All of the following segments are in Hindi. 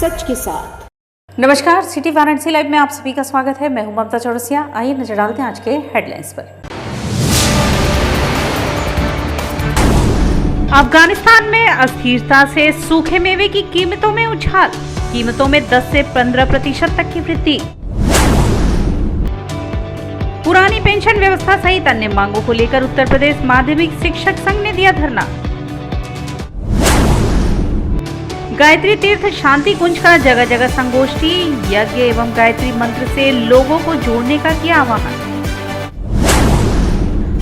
सच के साथ। नमस्कार, सिटी वाराणसी लाइव में आप सभी का स्वागत है। मैं हूं ममता चौरसिया। आइए नजर डालते हैं आज के हेडलाइंस पर। अफगानिस्तान में अस्थिरता से सूखे मेवे की कीमतों में उछाल, कीमतों में 10 से 15% तक की वृद्धि। पुरानी पेंशन व्यवस्था सहित अन्य मांगों को लेकर उत्तर प्रदेश माध्यमिक शिक्षक संघ ने दिया धरना। गायत्री तीर्थ शांति कुंज का जगह जगह संगोष्ठी, यज्ञ एवं गायत्री मंत्र से लोगों को जोड़ने का किया आह्वान।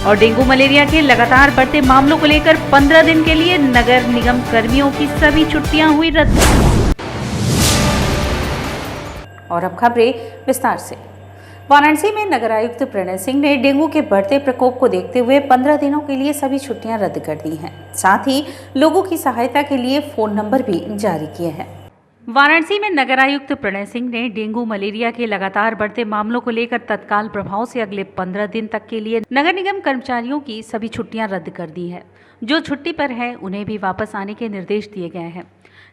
और डेंगू मलेरिया के लगातार बढ़ते मामलों को लेकर 15 दिन के लिए नगर निगम कर्मियों की सभी छुट्टियां हुई रद्द। और अब खबरें विस्तार से। वाराणसी में नगर आयुक्त प्रणय सिंह ने डेंगू के बढ़ते प्रकोप को देखते हुए 15 दिनों के लिए सभी छुट्टियां रद्द कर दी हैं। साथ ही लोगों की सहायता के लिए फोन नंबर भी जारी किए हैं। वाराणसी में नगर आयुक्त प्रणय सिंह ने डेंगू मलेरिया के लगातार बढ़ते मामलों को लेकर तत्काल प्रभाव से अगले 15 दिन तक के लिए नगर निगम कर्मचारियों की सभी छुट्टियां रद्द कर दी है। जो छुट्टी पर है उन्हें भी वापस आने के निर्देश दिए गए हैं।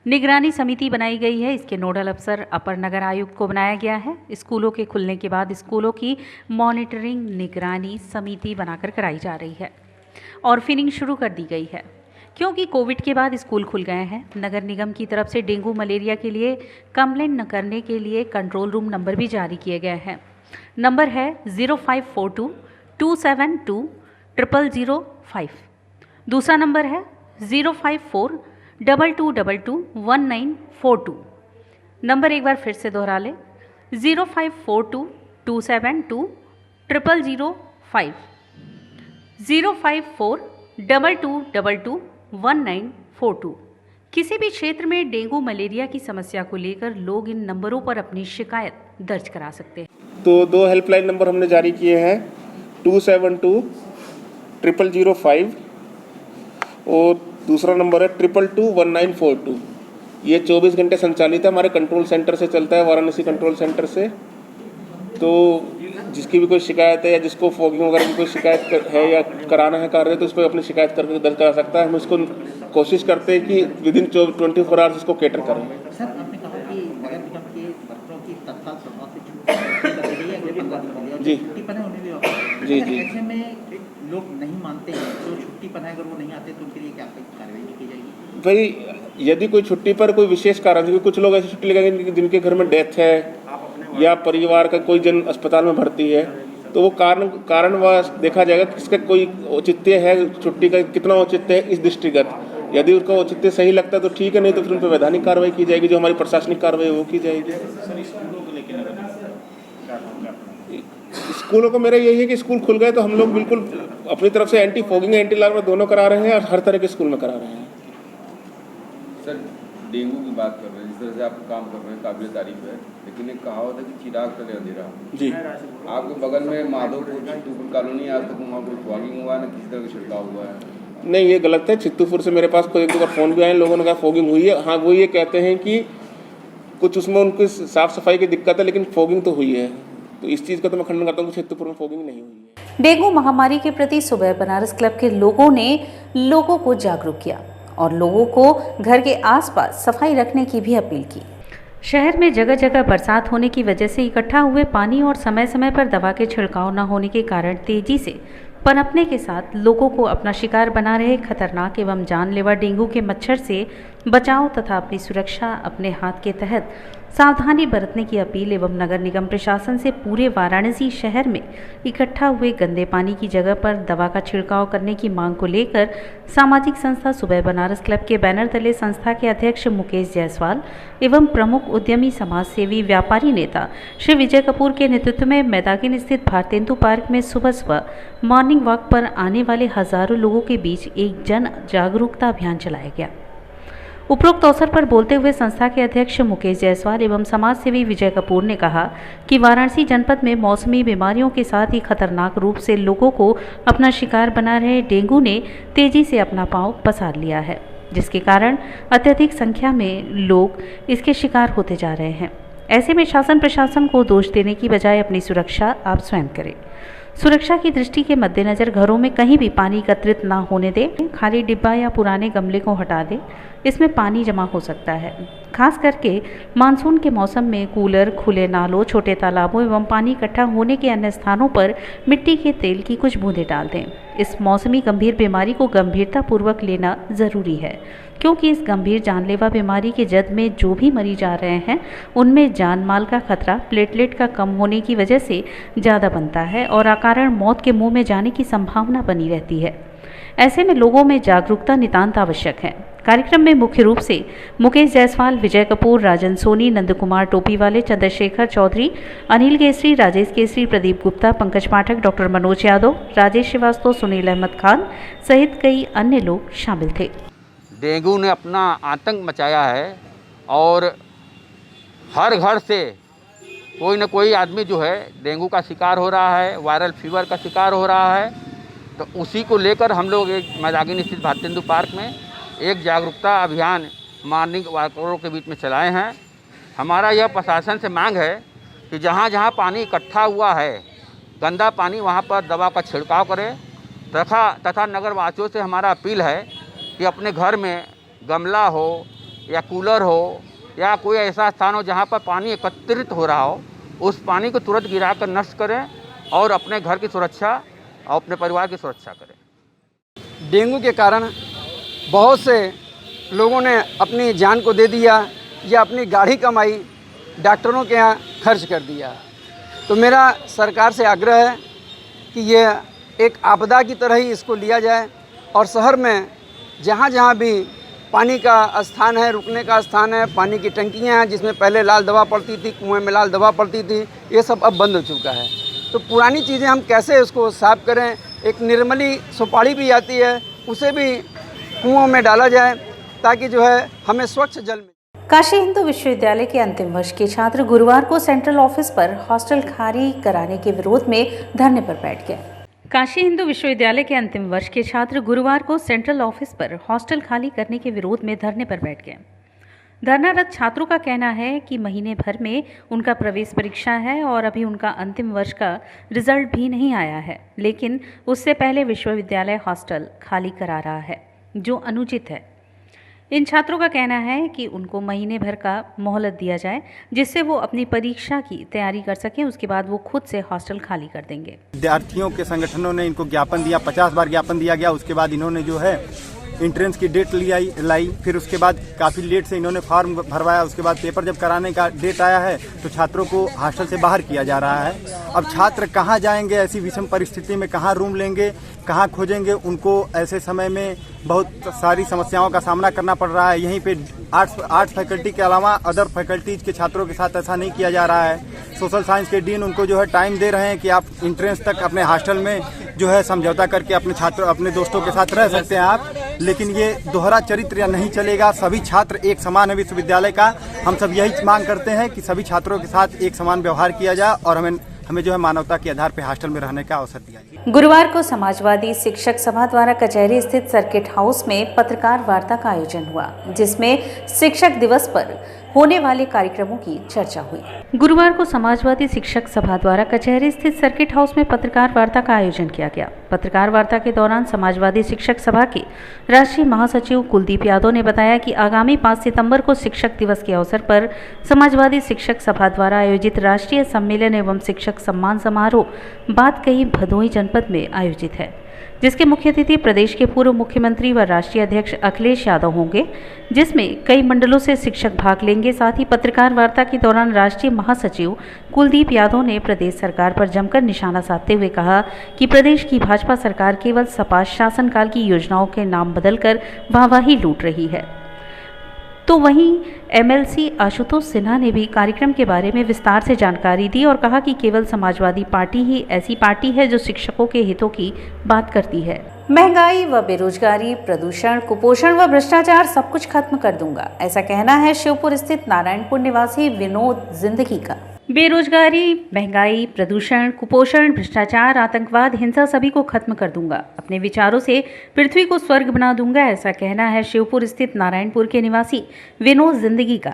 निगरानी समिति बनाई गई है। इसके नोडल अफसर अपर नगर आयुक्त को बनाया गया है। स्कूलों के खुलने के बाद स्कूलों की मॉनिटरिंग निगरानी समिति बनाकर कराई जा रही है और फिनिंग शुरू कर दी गई है। क्योंकि कोविड के बाद स्कूल खुल गए हैं, नगर निगम की तरफ से डेंगू मलेरिया के लिए कंप्लेंट न करने के लिए कंट्रोल रूम नंबर भी जारी किए गए हैं। नंबर है 0542 272 0005। दूसरा नंबर है 054 2222 1942। नंबर एक बार फिर से दोहरा लें, 0542 272 0005, 054 2222 1942। किसी भी क्षेत्र में डेंगू मलेरिया की समस्या को लेकर लोग इन नंबरों पर अपनी शिकायत दर्ज करा सकते हैं। तो 2 हेल्पलाइन नंबर हमने जारी किए हैं, 272 0005 और दूसरा नंबर है 222 1942। ये 24 घंटे संचालित है, हमारे कंट्रोल सेंटर से चलता है, वाराणसी कंट्रोल सेंटर से। तो जिसकी भी कोई शिकायत है या जिसको फॉगिंग वगैरह की कोई शिकायत है या कराना है कार्य, तो उस पर अपनी शिकायत करके दर्ज करा सकता है। हम इसको कोशिश करते हैं कि विदिन 24 आवर्स इसको कैटर करें। सर, आपने कहा कि नगर निगम के वर्करों की तत्काल प्रभाव से छुट्टी कर दी गई है अगले 15 दिन के लिए, और जी छुट्टी पर है उन्हें भी वापस। जी जी। ऐसे में लोग नहीं मानते हैं, जो छुट्टी पर है अगर वो नहीं आते तो उनके लिए क्या कार्रवाई की जाएगी? भाई, यदि कोई छुट्टी पर कोई विशेष कारण, क्योंकि कुछ लोग ऐसी छुट्टी लगाएंगे जिनके घर में डेथ है या परिवार का कोई जन अस्पताल में भर्ती है, तो वो कारण वह देखा जाएगा कि इसका कोई औचित्य है, छुट्टी का कितना औचित्य है इस दृष्टिगत। यदि उसका औचित्य सही लगता है तो ठीक है, नहीं तो फिर उन पर वैधानिक कार्रवाई की जाएगी, जो हमारी प्रशासनिक कार्रवाई है वो की जाएगी। स्कूलों को मेरा यही है कि स्कूल खुल गए तो हम लोग बिल्कुल अपनी तरफ से एंटी फॉगिंग एंटी लार्वा दोनों करा रहे हैं और हर तरह के स्कूल में करा रहे हैं। सर, डेंगू की बात कर रहे हैं, जिस तरह से आप काम कर रहे हैं काबिल तारीफ है, लेकिन एक कहावत है कि चिराग तले अंधेरा जी। आपके बगल में माधोपुर चित्तूपुर कॉलोनी, आज तक वहाँ कोई फॉगिंग हुआ है, न किसी तरह का छिड़काव हुआ है? नहीं, ये गलत है। चित्तूपुर से मेरे पास कोई 1-2 बार फ़ोन भी आए, लोगों ने कहा फॉगिंग हुई है। हाँ, वो ये कहते हैं कि कुछ उसमें उनकी साफ़ सफाई की दिक्कत है, लेकिन फॉगिंग तो हुई है। तो इस चीज़ का तो मैं खंडन करता हूँ कि चित्तूपुर में फॉगिंग नहीं हुई है। डेंगू महामारी के प्रति सुबह बनारस क्लब के लोगों ने लोगों को जागरूक किया और लोगों को घर के आसपास सफाई रखने की भी अपील की। शहर में जगह जगह बरसात होने की वजह से इकट्ठा हुए पानी और समय समय पर दवा के छिड़काव न होने के कारण तेजी से पनपने के साथ लोगों को अपना शिकार बना रहे खतरनाक एवं जानलेवा डेंगू के मच्छर से बचाव तथा अपनी सुरक्षा अपने हाथ के तहत सावधानी बरतने की अपील एवं नगर निगम प्रशासन से पूरे वाराणसी शहर में इकट्ठा हुए गंदे पानी की जगह पर दवा का छिड़काव करने की मांग को लेकर सामाजिक संस्था सुबह बनारस क्लब के बैनर तले संस्था के अध्यक्ष मुकेश जायसवाल एवं प्रमुख उद्यमी समाज सेवी व्यापारी नेता श्री विजय कपूर के नेतृत्व में मैदागिन स्थित भारतेंदु पार्क में सुबह मॉर्निंग वॉक पर आने वाले हजारों लोगों के बीच एक जन जागरूकता अभियान चलाया गया। उपरोक्त अवसर पर बोलते हुए संस्था के अध्यक्ष मुकेश जायसवाल एवं समाज सेवी विजय कपूर ने कहा कि वाराणसी जनपद में मौसमी बीमारियों के साथ ही खतरनाक रूप से लोगों को अपना शिकार बना रहे डेंगू ने तेजी से अपना पांव पसार लिया है, जिसके कारण अत्यधिक संख्या में लोग इसके शिकार होते जा रहे हैं। ऐसे में शासन प्रशासन को दोष देने की बजाय अपनी सुरक्षा आप स्वयं करें। सुरक्षा की दृष्टि के मद्देनजर घरों में कहीं भी पानी एकत्रित ना होने दें। खाली डिब्बा या पुराने गमले को हटा दें, इसमें पानी जमा हो सकता है। खास करके मानसून के मौसम में कूलर, खुले नालों, छोटे तालाबों एवं पानी इकट्ठा होने के अन्य स्थानों पर मिट्टी के तेल की कुछ बूंदें डाल दें। इस मौसमी गंभीर बीमारी को गंभीरतापूर्वक लेना ज़रूरी है, क्योंकि इस गंभीर जानलेवा बीमारी के जद में जो भी मरीज आ रहे हैं उनमें जान माल का खतरा प्लेटलेट का कम होने की वजह से ज़्यादा बनता है और अकारण मौत के मुंह में जाने की संभावना बनी रहती है। ऐसे में लोगों में जागरूकता नितांत आवश्यक है। कार्यक्रम में मुख्य रूप से मुकेश जायसवाल, विजय कपूर, राजन सोनी, नंद कुमार टोपीवाले, चंद्रशेखर चौधरी, अनिल केसरी, राजेश केसरी, प्रदीप गुप्ता, पंकज पाठक, डॉक्टर मनोज यादव, राजेश श्रीवास्तव, सुनील अहमद खान सहित कई अन्य लोग शामिल थे। डेंगू ने अपना आतंक मचाया है और हर घर से कोई न कोई आदमी जो है डेंगू का शिकार हो रहा है, वायरल फीवर का शिकार हो रहा है। तो उसी को लेकर हम लोग एक मैदागिन स्थित भारतेंदु पार्क में एक जागरूकता अभियान मॉर्निंग वॉकरों के बीच में चलाए हैं। हमारा यह प्रशासन से मांग है कि जहाँ जहाँ पानी इकट्ठा हुआ है, गंदा पानी, वहाँ पर दवा का छिड़काव करें तथा नगरवासियों से हमारा अपील है कि अपने घर में गमला हो या कूलर हो या कोई ऐसा स्थान हो जहाँ पर पानी एकत्रित हो रहा हो, उस पानी को तुरंत गिराकर नष्ट करें और अपने घर की सुरक्षा और अपने परिवार की सुरक्षा करें। डेंगू के कारण बहुत से लोगों ने अपनी जान को दे दिया या अपनी गाढ़ी कमाई डॉक्टरों के यहाँ खर्च कर दिया। तो मेरा सरकार से आग्रह है कि ये एक आपदा की तरह ही इसको लिया जाए और शहर में जहाँ जहाँ भी पानी का स्थान है, रुकने का स्थान है, पानी की टंकियाँ हैं जिसमें पहले लाल दवा पड़ती थी, कुएँ में लाल दवा पड़ती थी, ये सब अब बंद हो चुका है। तो पुरानी चीज़ें हम कैसे उसको साफ़ करें। एक निर्मली सुपारी भी आती है, उसे भी कुओं में डाला जाए ताकि जो है हमें स्वच्छ जल मिले। काशी हिंदू विश्वविद्यालय के अंतिम वर्ष के छात्र गुरुवार को सेंट्रल ऑफिस पर हॉस्टल खाली कराने के विरोध में धरने पर बैठ गए। काशी हिंदू विश्वविद्यालय के अंतिम वर्ष के छात्र गुरुवार को सेंट्रल ऑफिस पर हॉस्टल खाली करने के विरोध में धरने पर बैठ गए। धरनारत छात्रों का कहना है कि महीने भर में उनका प्रवेश परीक्षा है और अभी उनका अंतिम वर्ष का रिजल्ट भी नहीं आया है, लेकिन उससे पहले विश्वविद्यालय हॉस्टल खाली करा रहा है, जो अनुचित है। इन छात्रों का कहना है कि उनको महीने भर का मोहलत दिया जाए, जिससे वो अपनी परीक्षा की तैयारी कर सकें। उसके बाद वो खुद से हॉस्टल खाली कर देंगे। विद्यार्थियों के संगठनों ने इनको ज्ञापन दिया, 50 बार ज्ञापन दिया गया। उसके बाद इन्होंने जो है इंट्रेंस की डेट लाई, फिर उसके बाद काफ़ी लेट से इन्होंने फॉर्म भरवाया। उसके बाद पेपर जब कराने का डेट आया है तो छात्रों को हॉस्टल से बाहर किया जा रहा है। अब छात्र कहाँ जाएंगे? ऐसी विषम परिस्थिति में कहाँ रूम लेंगे, कहाँ खोजेंगे? उनको ऐसे समय में बहुत सारी समस्याओं का सामना करना पड़ रहा है। यहीं पे आर्ट्स फैकल्टी के अलावा अदर फैकल्टीज के छात्रों के साथ ऐसा नहीं किया जा रहा है। सोशल साइंस के डीन उनको जो है टाइम दे रहे हैं कि आप इंट्रेंस तक अपने हॉस्टल में जो है समझौता करके अपने दोस्तों के साथ रह सकते हैं आप, लेकिन ये दोहरा चरित्र नहीं चलेगा। सभी छात्र एक समान है विश्वविद्यालय का। हम सब यही मांग करते हैं कि सभी छात्रों के साथ एक समान व्यवहार किया जाए और हमें जो है मानवता के आधार पर हॉस्टल में रहने का अवसर दिया जाए। गुरुवार को समाजवादी शिक्षक सभा द्वारा कचहरी स्थित सर्किट हाउस में पत्रकार वार्ता का आयोजन हुआ, जिसमें शिक्षक दिवस पर होने वाले कार्यक्रमों की चर्चा हुई। गुरुवार को समाजवादी शिक्षक सभा द्वारा कचहरी स्थित सर्किट हाउस में पत्रकार वार्ता का आयोजन किया गया। पत्रकार वार्ता के दौरान समाजवादी शिक्षक सभा के राष्ट्रीय महासचिव कुलदीप यादव ने बताया कि आगामी 5 सितंबर को शिक्षक दिवस के अवसर पर समाजवादी शिक्षक सभा द्वारा आयोजित राष्ट्रीय सम्मेलन एवं शिक्षक सम्मान समारोह बात कही भदोही जनपद में आयोजित है, जिसके मुख्य अतिथि प्रदेश के पूर्व मुख्यमंत्री व राष्ट्रीय अध्यक्ष अखिलेश यादव होंगे, जिसमें कई मंडलों से शिक्षक भाग लेंगे। साथ ही पत्रकार वार्ता के दौरान राष्ट्रीय महासचिव कुलदीप यादव ने प्रदेश सरकार पर जमकर निशाना साधते हुए कहा कि प्रदेश की भाजपा सरकार केवल सपा शासनकाल की योजनाओं के नाम बदलकर वाहवाही लूट रही है। तो वहीं एमएलसी आशुतोष सिन्हा ने भी कार्यक्रम के बारे में विस्तार से जानकारी दी और कहा कि केवल समाजवादी पार्टी ही ऐसी पार्टी है जो शिक्षकों के हितों की बात करती है। महंगाई व बेरोजगारी, प्रदूषण, कुपोषण व भ्रष्टाचार सब कुछ खत्म कर दूंगा, ऐसा कहना है शिवपुर स्थित नारायणपुर निवासी विनोद जिंदगी का। बेरोजगारी, महंगाई, प्रदूषण, कुपोषण, भ्रष्टाचार, आतंकवाद, हिंसा सभी को खत्म कर दूंगा। अपने विचारों से पृथ्वी को स्वर्ग बना दूंगा, ऐसा कहना है शिवपुर स्थित नारायणपुर के निवासी विनोद जिंदगी का।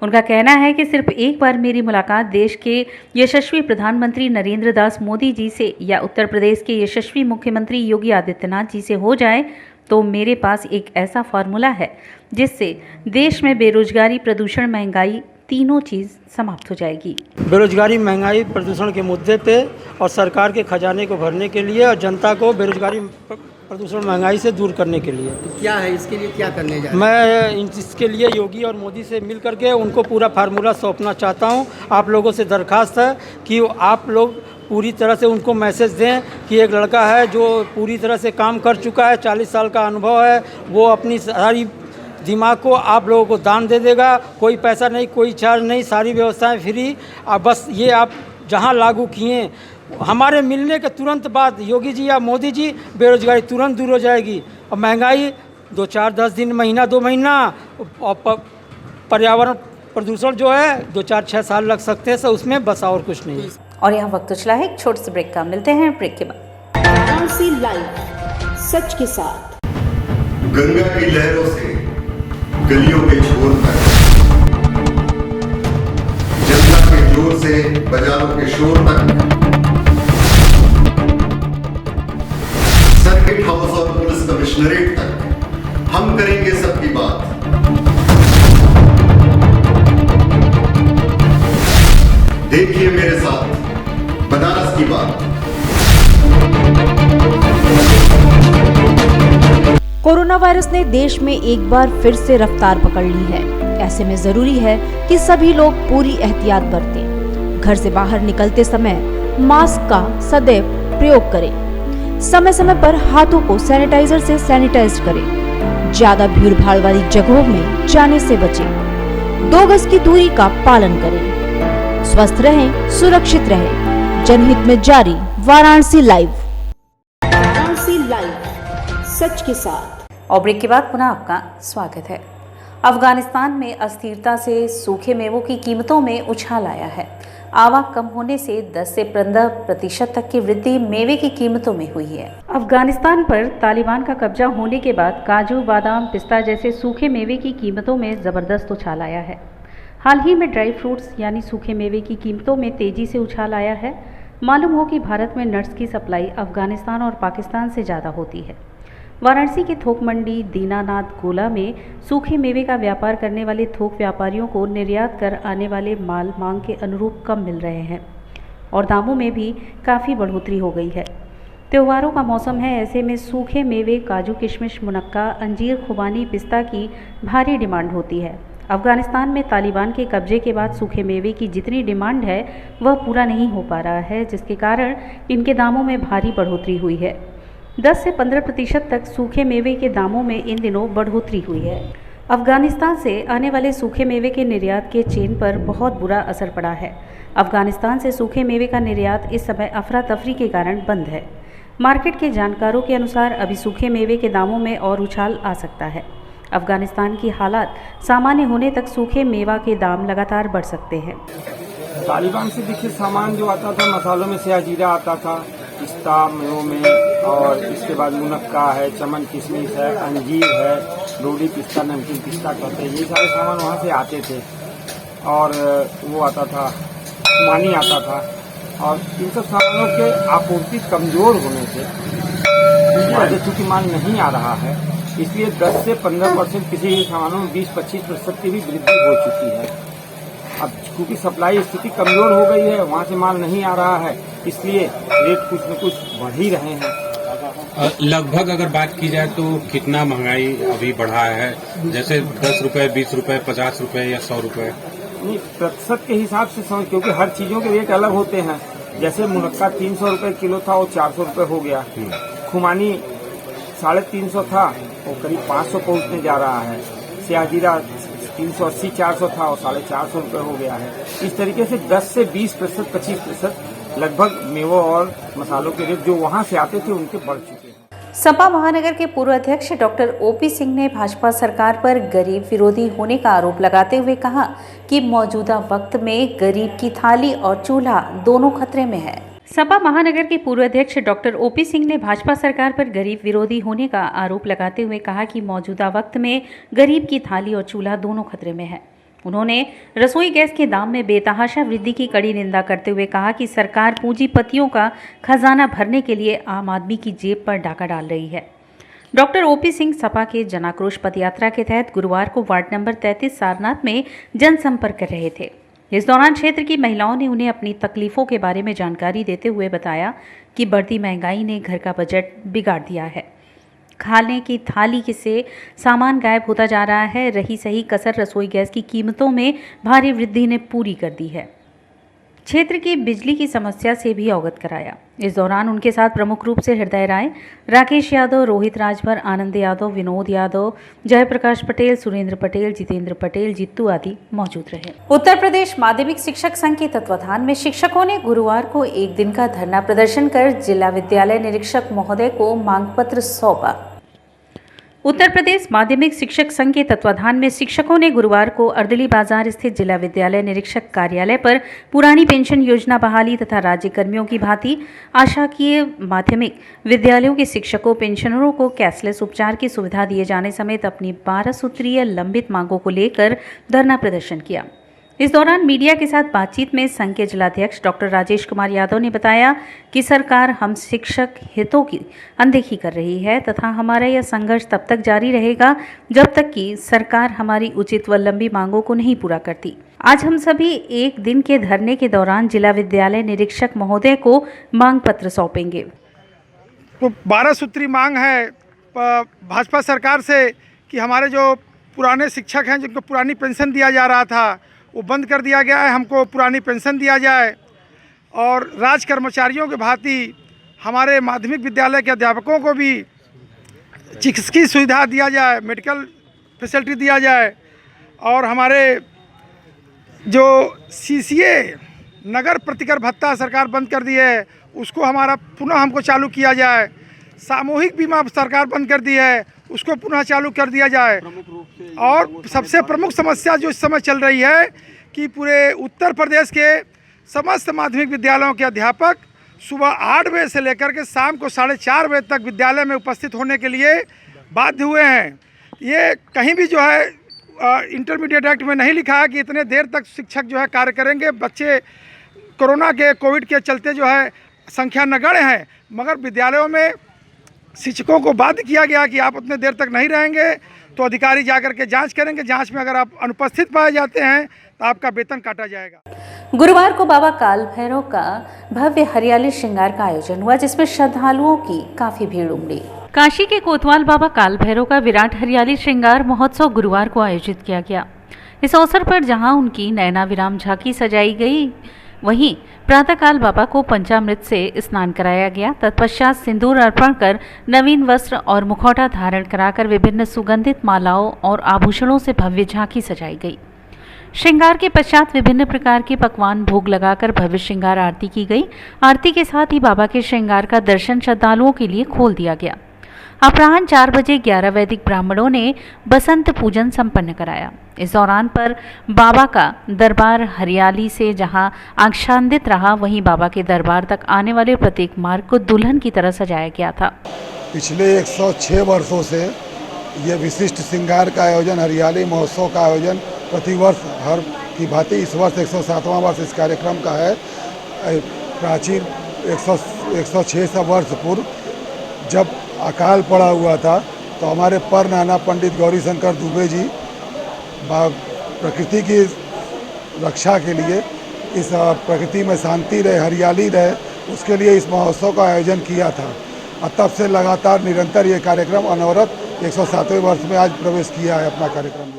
उनका कहना है कि सिर्फ एक बार मेरी मुलाकात देश के यशस्वी प्रधानमंत्री नरेंद्र दास मोदी जी से या उत्तर प्रदेश के यशस्वी मुख्यमंत्री योगी आदित्यनाथ जी से हो जाए तो मेरे पास एक ऐसा फार्मूला है जिससे देश में बेरोजगारी, प्रदूषण, महंगाई तीनों चीज़ समाप्त हो जाएगी। बेरोजगारी, महंगाई, प्रदूषण के मुद्दे पे और सरकार के खजाने को भरने के लिए और जनता को बेरोजगारी, प्रदूषण, महंगाई से दूर करने के लिए क्या है इसके लिए क्या करने जा रहे हैं? मैं इसके लिए योगी और मोदी से मिल करके उनको पूरा फार्मूला सौंपना चाहता हूं। आप लोगों से दरख्वास्त है कि आप लोग पूरी तरह से उनको मैसेज दें कि एक लड़का है जो पूरी तरह से काम कर चुका है, 40 साल का अनुभव है, वो अपनी सारी दिमाग को आप लोगों को दान दे देगा। कोई पैसा नहीं, कोई चार्ज नहीं, सारी व्यवस्थाएं फ्री। बस ये आप जहां लागू किए, हमारे मिलने के तुरंत बाद योगी जी या मोदी जी, बेरोजगारी तुरंत दूर हो जाएगी और महंगाई 2, 4, 10 दिन, महीना, 2 महीना, और पर्यावरण प्रदूषण जो है 2, 4, 6 साल लग सकते हैं, उसमें बस और कुछ नहीं। और यहाँ वक्त चला है एक छोटे से ब्रेक का। मिलते हैं ब्रेक के बाद। वाराणसी लाइव, सच के साथ। गंगा की लहरों से गलियों के छोर तक, जनता के जोर से बाजारों के शोर तक, सर्किट हाउस और पुलिस कमिश्नरेट तक हम करेंगे सबकी बात। देखिए मेरे साथ बनारस की बात। कोरोना वायरस ने देश में एक बार फिर से रफ्तार पकड़ ली है। ऐसे में जरूरी है कि सभी लोग पूरी एहतियात बरतें। घर से बाहर निकलते समय मास्क का सदैव प्रयोग करें। समय समय पर हाथों को सैनिटाइजर से सैनिटाइज करें। ज्यादा भीड़ भाड़ वाली जगहों में जाने से बचें। 2 गज की दूरी का पालन करें। स्वस्थ रहें, सुरक्षित रहें। जनहित में जारी वाराणसी लाइव। वाराणसी लाइव, सच के साथ। और ब्रेक के बाद पुनः आपका स्वागत है। अफगानिस्तान में अस्थिरता से सूखे मेवों की कीमतों में उछाल आया है। आवक कम होने से 10 से 15% तक की वृद्धि मेवे की कीमतों में हुई है। अफगानिस्तान पर तालिबान का कब्जा होने के बाद काजू, बादाम, पिस्ता जैसे सूखे मेवे की कीमतों में ज़बरदस्त उछाल आया है। हाल ही में ड्राई फ्रूट्स यानी सूखे मेवे की कीमतों में तेजी से उछाल आया है। मालूम हो कि भारत में नट्स की सप्लाई अफगानिस्तान और पाकिस्तान से ज़्यादा होती है। वाराणसी के थोक मंडी दीनानाथ गोला में सूखे मेवे का व्यापार करने वाले थोक व्यापारियों को निर्यात कर आने वाले माल मांग के अनुरूप कम मिल रहे हैं और दामों में भी काफ़ी बढ़ोतरी हो गई है। त्योहारों का मौसम है, ऐसे में सूखे मेवे काजू, किशमिश, मुनक्का, अंजीर, खुबानी, पिस्ता की भारी डिमांड होती है। अफगानिस्तान में तालिबान के कब्जे के बाद सूखे मेवे की जितनी डिमांड है वह पूरा नहीं हो पा रहा है, जिसके कारण इनके दामों में भारी बढ़ोतरी हुई है। 10 से 15% तक सूखे मेवे के दामों में इन दिनों बढ़ोतरी हुई है। अफगानिस्तान से आने वाले सूखे मेवे के निर्यात के चेन पर बहुत बुरा असर पड़ा है। अफगानिस्तान से सूखे मेवे का निर्यात इस समय अफरा तफरी के कारण बंद है। मार्केट के जानकारों के अनुसार अभी सूखे मेवे के दामों में और उछाल आ सकता है। अफगानिस्तान की हालात सामान्य होने तक सूखे मेवा के दाम लगातार बढ़ सकते हैं। तालिबान से देखिए सामान जो आता था, मसालों में से जीरा आता था, पिस्ता मेवों में, और इसके बाद मुनक्का है, चमन किशमिश है, अंजीर है, रोडी पिस्ता, नमकीन पिस्ता कहते हैं, ये सारे सामान वहाँ से आते थे। और वो आता था, खुमानी आता था, और इन सब सामानों के आपूर्ति कमजोर होने से चूँकि माल नहीं आ रहा है, इसलिए 10 से 15% किसी भी सामानों में 20-25% की भी वृद्धि हो चुकी है। अब क्योंकि सप्लाई स्थिति कमजोर हो गई है, वहाँ से माल नहीं आ रहा है, इसलिए रेट कुछ न कुछ बढ़ ही रहे हैं। लगभग अगर बात की जाए तो कितना महंगाई अभी बढ़ा है, जैसे 10 रुपए, 20 रुपए, 50 रुपए या 100 रुपए? नहीं, प्रतिशत के हिसाब से समझ, क्योंकि हर चीजों के रेट अलग होते हैं। जैसे मुनक्का 300 रुपए किलो था, वो 400 रुपए हो गया। खुमानी 350 था, वो करीब 500 पहुंचने जा रहा है। स्याजीरा 380-400 था, वो 450 रुपए हो गया है। इस तरीके से 10 से 20%, 25% लगभग मेवों और मसालों के रेट जो वहां से आते थे उनके बढ़ चुके हैं। सपा महानगर के पूर्व अध्यक्ष डॉक्टर ओपी सिंह ने भाजपा सरकार पर गरीब विरोधी होने का आरोप लगाते हुए कहा कि मौजूदा वक्त में गरीब की थाली और चूल्हा दोनों खतरे में है। सपा महानगर के पूर्व अध्यक्ष डॉक्टर ओपी सिंह ने भाजपा सरकार पर गरीब विरोधी होने का आरोप लगाते हुए कहा कि मौजूदा वक्त में गरीब की थाली और चूल्हा दोनों खतरे में है। उन्होंने रसोई गैस के दाम में बेतहाशा वृद्धि की कड़ी निंदा करते हुए कहा कि सरकार पूंजीपतियों का खजाना भरने के लिए आम आदमी की जेब पर डाका डाल रही है। डॉक्टर ओपी सिंह सपा के जनाक्रोश पदयात्रा के तहत गुरुवार को वार्ड नंबर 33 सारनाथ में जनसंपर्क कर रहे थे। इस दौरान क्षेत्र की महिलाओं ने उन्हें अपनी तकलीफों के बारे में जानकारी देते हुए बताया कि बढ़ती महंगाई ने घर का बजट बिगाड़ दिया है। खाने की थाली से सामान गायब होता जा रहा है। रही सही कसर रसोई गैस की कीमतों में भारी वृद्धि ने पूरी कर दी है। क्षेत्र की बिजली की समस्या से भी अवगत कराया। इस दौरान उनके साथ प्रमुख रूप से हृदय राय, राकेश यादव, रोहित राजभर, आनंद यादव, विनोद यादव, जयप्रकाश पटेल, सुरेंद्र पटेल, जितेंद्र पटेल, जित्तू आदि मौजूद रहे। उत्तर प्रदेश माध्यमिक शिक्षक संघ के तत्वाधान में शिक्षकों ने गुरुवार को एक दिन का धरना प्रदर्शन कर जिला विद्यालय निरीक्षक महोदय को मांग पत्र सौंपा। उत्तर प्रदेश माध्यमिक शिक्षक संघ के तत्वाधान में शिक्षकों ने गुरुवार को अर्दली बाजार स्थित जिला विद्यालय निरीक्षक कार्यालय पर पुरानी पेंशन योजना बहाली तथा राज्य कर्मियों की भांति आशाकीय माध्यमिक विद्यालयों के शिक्षकों पेंशनरों को कैशलेस उपचार की सुविधा दिए जाने समेत अपनी 12 सूत्रीय लंबित मांगों को लेकर धरना प्रदर्शन किया। इस दौरान मीडिया के साथ बातचीत में संघ के जिलाध्यक्ष डॉक्टर राजेश कुमार यादव ने बताया कि सरकार हम शिक्षक हितों की अनदेखी कर रही है तथा हमारा यह संघर्ष तब तक जारी रहेगा जब तक कि सरकार हमारी उचित व लंबी मांगों को नहीं पूरा करती। आज हम सभी एक दिन के धरने के दौरान जिला विद्यालय निरीक्षक महोदय को मांग पत्र सौंपेंगे। तो 12 सूत्री मांग है भाजपा सरकार से कि हमारे जो पुराने शिक्षक हैं जिनको पुरानी पेंशन दिया जा रहा था वो बंद कर दिया गया है, हमको पुरानी पेंशन दिया जाए और राज कर्मचारियों के भांति हमारे माध्यमिक विद्यालय के अध्यापकों को भी चिकित्सकीय सुविधा दिया जाए, मेडिकल फैसिलिटी दिया जाए और हमारे जो CCA नगर प्रतिकर भत्ता सरकार बंद कर दी है उसको हमारा पुनः हमको चालू किया जाए। सामूहिक बीमा सरकार बंद कर दी है उसको पुनः चालू कर दिया जाए। और सबसे प्रमुख समस्या जो इस समय चल रही है कि पूरे उत्तर प्रदेश के समस्त माध्यमिक विद्यालयों के अध्यापक सुबह 8 बजे से लेकर के शाम को 4:30 बजे तक विद्यालय में उपस्थित होने के लिए बाध्य हुए हैं। ये कहीं भी जो है इंटरमीडिएट एक्ट में नहीं लिखा है कि इतने देर तक शिक्षक जो है कार्य करेंगे। बच्चे कोरोना के कोविड के चलते जो है संख्या नगण्य है, मगर विद्यालयों में शिक्षकों को बाध्य किया गया कि आप उतने देर तक नहीं रहेंगे तो अधिकारी जाकर के जांच करेंगे। जांच में अगर आप अनुपस्थित पाए जाते हैं तो आपका वेतन काटा जाएगा। गुरुवार को बाबा काल भैरव का भव्य हरियाली श्रृंगार का आयोजन हुआ जिसमें श्रद्धालुओं की काफी भीड़ उमड़ी। काशी के कोतवाल बाबा काल भैरव का विराट हरियाली श्रृंगार महोत्सव गुरुवार को आयोजित किया गया। इस अवसर पर जहां उनकी नयना विराम झांकी सजाई गई, वहीं प्रातःकाल बाबा को पंचामृत से स्नान कराया गया। तत्पश्चात सिंदूर अर्पण कर नवीन वस्त्र और मुखौटा धारण कराकर विभिन्न सुगंधित मालाओं और आभूषणों से भव्य झांकी सजाई गई। श्रृंगार के पश्चात विभिन्न प्रकार के पकवान भोग लगाकर भव्य श्रृंगार आरती की गई। आरती के साथ ही बाबा के श्रृंगार का दर्शन श्रद्धालुओं के लिए खोल दिया गया। अपराह्न 4 बजे 11 वैदिक ब्राह्मणों ने बसंत पूजन संपन्न कराया। इस दौरान पर बाबा का दरबार हरियाली से जहां आच्छादित रहा, वहीं बाबा के दरबार तक आने वाले प्रत्येक मार्ग को दुल्हन की तरह सजाया गया था। पिछले 106 वर्षों से ये विशिष्ट श्रृंगार का आयोजन, हरियाली महोत्सव का आयोजन प्रतिवर्ष हर की भांति इस वर्ष 107वां वर्ष इस कार्यक्रम का है। प्राचीन 106 वर्ष पूर्व जब अकाल पड़ा हुआ था तो हमारे पर नाना पंडित गौरी शंकर दुबे जी प्रकृति की रक्षा के लिए, इस प्रकृति में शांति रहे, हरियाली रहे, उसके लिए इस महोत्सव का आयोजन किया था। और तब से लगातार निरंतर ये कार्यक्रम अनवरत 107वें वर्ष में आज प्रवेश किया है अपना कार्यक्रम।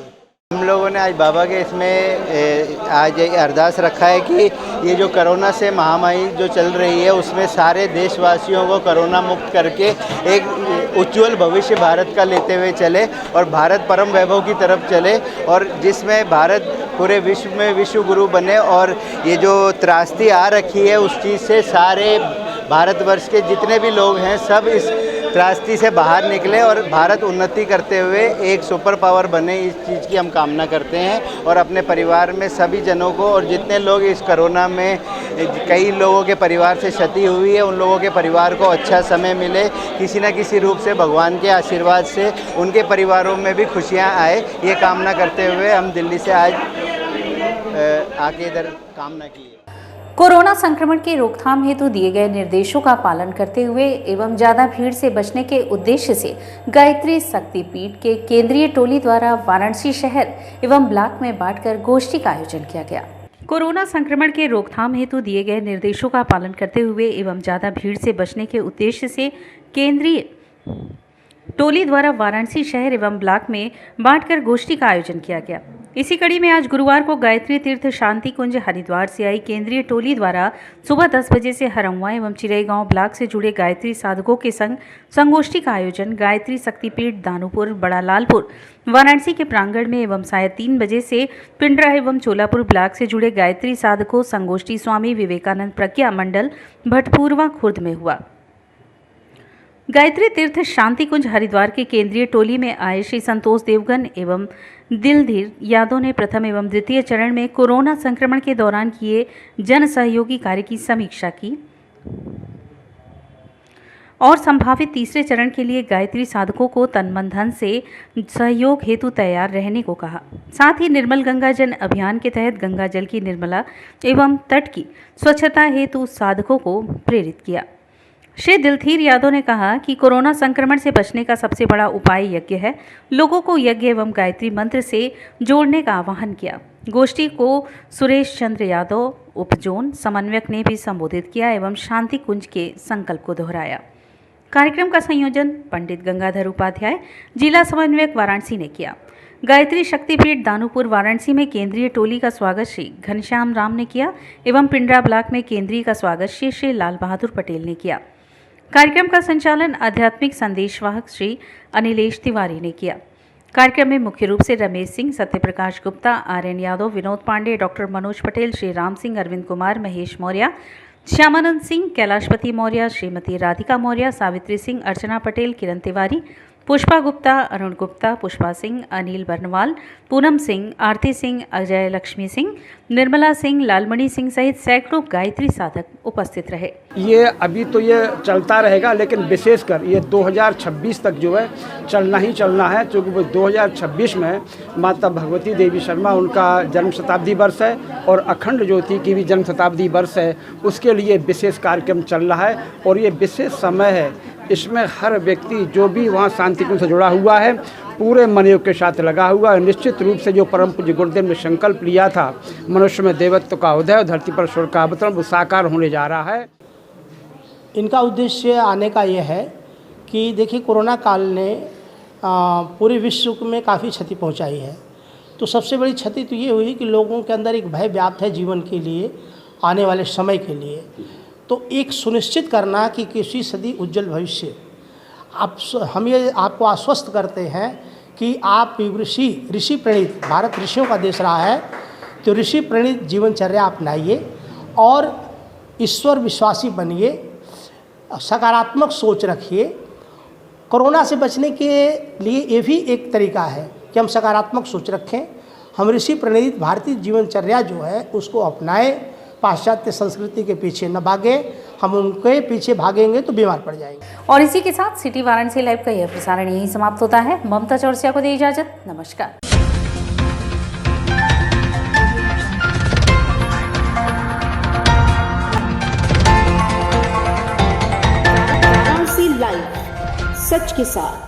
हम लोगों ने आज बाबा के इसमें आज अरदास रखा है कि ये जो कोरोना से महामारी जो चल रही है उसमें सारे देशवासियों को कोरोना मुक्त करके एक उज्ज्वल भविष्य भारत का लेते हुए चले और भारत परम वैभव की तरफ चले और जिसमें भारत पूरे विश्व में विश्व गुरु बने और ये जो त्रासदी आ रखी है उस चीज़ से सारे भारतवर्ष के जितने भी लोग हैं सब इस त्रासदी से बाहर निकले और भारत उन्नति करते हुए एक सुपर पावर बने, इस चीज़ की हम कामना करते हैं। और अपने परिवार में सभी जनों को और जितने लोग इस कोरोना में, कई लोगों के परिवार से क्षति हुई है, उन लोगों के परिवार को अच्छा समय मिले, किसी न किसी रूप से भगवान के आशीर्वाद से उनके परिवारों में भी खुशियाँ आए, ये कामना करते हुए हम दिल्ली से आज आके इधर काम ना किए। कोरोना संक्रमण की रोकथाम हेतु दिए गए निर्देशों का पालन करते हुए एवं ज्यादा भीड़ से बचने के उद्देश्य से गायत्री शक्तिपीठ के केंद्रीय टोली द्वारा वाराणसी शहर एवं ब्लॉक में बांटकर गोष्ठी का आयोजन किया गया। कोरोना संक्रमण के रोकथाम हेतु दिए गए निर्देशों का पालन करते हुए एवं ज्यादा भीड़ से बचने के उद्देश्य से केंद्रीय टोली द्वारा वाराणसी शहर एवं ब्लॉक में बांटकर गोष्ठी का आयोजन किया गया। इसी कड़ी में आज गुरुवार को गायत्री तीर्थ शांति कुंज हरिद्वार से आई केंद्रीय टोली द्वारा सुबह 10 बजे से हरम्वा एवं चिरईगांव ब्लॉक से जुड़े गायत्री साधकों के संग संगोष्ठी का आयोजन गायत्री शक्तिपीठ दानूपुर बड़ा लालपुर वाराणसी के प्रांगण में एवं सायं 3 बजे से पिंडरा एवं चोलापुर ब्लॉक से जुड़े गायत्री साधकों संगोष्ठी स्वामी विवेकानंद प्रज्ञा मंडल भटपूरवा खुर्द में हुआ। गायत्री तीर्थ शांति कुंज हरिद्वार के केंद्रीय टोली में आए श्री संतोष देवगन एवं दिलधीर यादव ने प्रथम एवं द्वितीय चरण में कोरोना संक्रमण के दौरान किए जन सहयोगी कार्य की समीक्षा की और संभावित तीसरे चरण के लिए गायत्री साधकों को तन मन धन से सहयोग हेतु तैयार रहने को कहा। साथ ही निर्मल गंगा जन अभियान के तहत गंगा जल की निर्मला एवं तट की स्वच्छता हेतु साधकों को प्रेरित किया। श्री दिलधीर यादव ने कहा कि कोरोना संक्रमण से बचने का सबसे बड़ा उपाय यज्ञ है। लोगों को यज्ञ एवं गायत्री मंत्र से जोड़ने का आह्वान किया। गोष्ठी को सुरेश चंद्र यादव उपजोन समन्वयक ने भी संबोधित किया एवं शांति कुंज के संकल्प को दोहराया। कार्यक्रम का संयोजन पंडित गंगाधर उपाध्याय जिला समन्वयक वाराणसी ने किया। गायत्री शक्तिपीठ दानूपुर वाराणसी में केंद्रीय टोली का स्वागत श्री घनश्याम राम ने किया एवं पिंडरा ब्लॉक में केंद्रीय का स्वागत श्री लाल बहादुर पटेल ने किया। कार्यक्रम का संचालन आध्यात्मिक संदेशवाहक श्री अनिलेश तिवारी ने किया। कार्यक्रम में मुख्य रूप से रमेश सिंह, सत्यप्रकाश गुप्ता, आर्यन यादव, विनोद पांडे, डॉक्टर मनोज पटेल, श्री राम सिंह, अरविंद कुमार, महेश मौर्य, श्यामानंद सिंह, कैलाशपति मौर्य, श्रीमती राधिका मौर्य, सावित्री सिंह, अर्चना पटेल, किरण तिवारी, पुष्पा गुप्ता, अरुण गुप्ता, पुष्पा सिंह, अनिल बर्नवाल, पूनम सिंह, आरती सिंह, अजय लक्ष्मी सिंह, निर्मला सिंह, लालमणि सिंह सहित सैकड़ों गायत्री साधक उपस्थित रहे। ये अभी तो ये चलता रहेगा, लेकिन विशेषकर ये 2026 तक जो है चलना ही चलना है, क्योंकि वो 2026 में माता भगवती देवी शर्मा उनका जन्म शताब्दी वर्ष है और अखंड ज्योति की भी जन्म शताब्दी वर्ष है। उसके लिए विशेष कार्यक्रम चल रहा है और ये विशेष समय है। इसमें हर व्यक्ति जो भी वहाँ शांति कुंज से जुड़ा हुआ है पूरे मनयोग के साथ लगा हुआ है। निश्चित रूप से जो परम पूज्य गुरुदेव ने संकल्प लिया था मनुष्य में देवत्व का उदय और धरती पर स्वर्ग का अवतरण, वो साकार होने जा रहा है। इनका उद्देश्य आने का यह है कि देखिए कोरोना काल ने पूरे विश्व में काफ़ी क्षति पहुंचाई है। तो सबसे बड़ी क्षति तो ये हुई कि लोगों के अंदर एक भय व्याप्त है जीवन के लिए, आने वाले समय के लिए। तो एक सुनिश्चित करना कि किसी सदी उज्जवल भविष्य, हम ये आपको आश्वस्त करते हैं कि आप ऋषि प्रणीत, भारत ऋषियों का देश रहा है, तो ऋषि प्रणीत जीवनचर्या अपनाइए और ईश्वर विश्वासी बनिए, सकारात्मक सोच रखिए। कोरोना से बचने के लिए ये भी एक तरीका है कि हम सकारात्मक सोच रखें, हम ऋषि प्रणीत भारतीय जीवनचर्या जो है उसको अपनाएं, पाश्चात्य संस्कृति के पीछे न भागे। हम उनके पीछे भागेंगे तो बीमार पड़ जाएंगे। और इसी के साथ सिटी वाराणसी लाइव का यह प्रसारण यहीं समाप्त होता है। ममता चौरसिया को दी इजाजत। नमस्कार। वाराणसी लाइव, सच के साथ।